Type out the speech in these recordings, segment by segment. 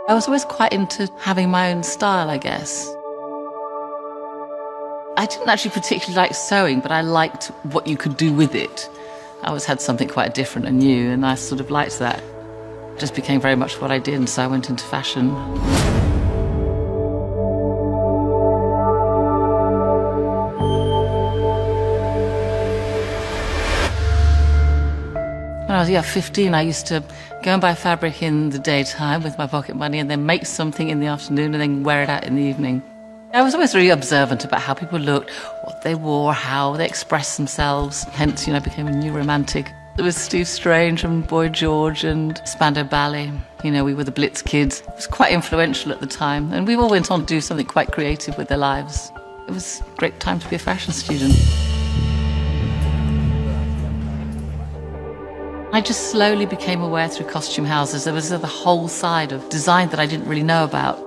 I was always quite into having my own style, I guess. I didn't actually particularly like sewing, but I liked what you could do with it. I always had something quite different and new, and I sort of liked that. It just became very much what I did, and so I went into fashion. When I was 15, I used to go and buy fabric in the daytime with my pocket money and then make something in the afternoon and then wear it out in the evening. I was always really observant about how people looked, what they wore, how they expressed themselves. Hence, I became a new romantic. There was Steve Strange and Boy George and Spandau Ballet. We were the Blitz kids. It was quite influential at the time, and we all went on to do something quite creative with their lives. It was a great time to be a fashion student. I just slowly became aware through costume houses there was the whole side of design that I didn't really know about.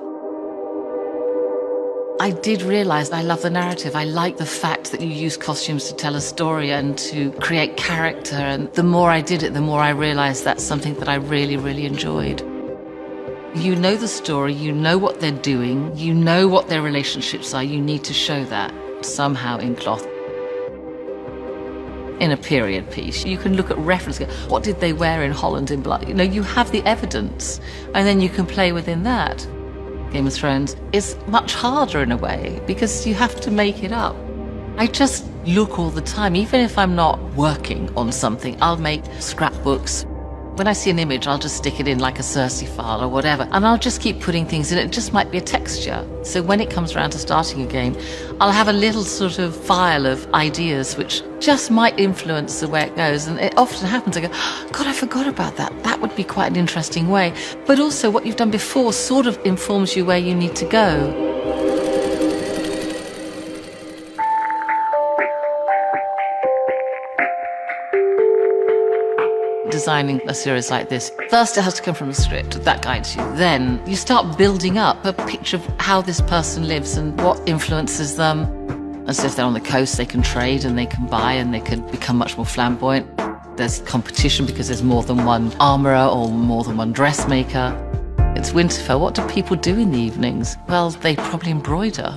I did realise I love the narrative. I like the fact that you use costumes to tell a story and to create character, and the more I did it, the more I realised that's something that I really, really enjoyed. You know the story, you know what they're doing, you know what their relationships are, you need to show that somehow in cloth. In a period piece, you can look at references. What did they wear in Holland in blood? You have the evidence, and then you can play within that. Game of Thrones is much harder in a way because you have to make it up. I just look all the time. Even if I'm not working on something, I'll make scrapbooks. When I see an image, I'll just stick it in like a Cersei file or whatever, and I'll just keep putting things in. It just might be a texture. So when it comes around to starting a game, I'll have a little sort of file of ideas which just might influence the way it goes. And it often happens, I go, God, I forgot about that. That would be quite an interesting way. But also what you've done before sort of informs you where you need to go. Designing a series like this, first it has to come from a script that guides you. Then you start building up a picture of how this person lives and what influences them. As if they're on the coast, they can trade and they can buy and they can become much more flamboyant. There's competition because there's more than one armourer or more than one dressmaker. It's Winterfell. What do people do in the evenings? Well, they probably embroider.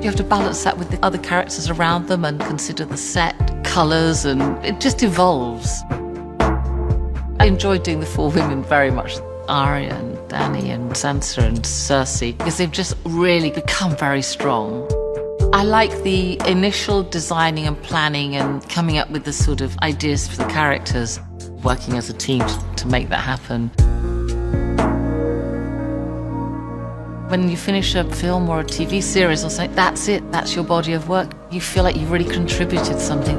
You have to balance that with the other characters around them and consider the set, colours, and it just evolves. I enjoyed doing the four women very much. Arya and Dany and Sansa and Cersei, because they've just really become very strong. I like the initial designing and planning and coming up with the sort of ideas for the characters, working as a team to make that happen. When you finish a film or a TV series or something, that's it, that's your body of work. You feel like you've really contributed something.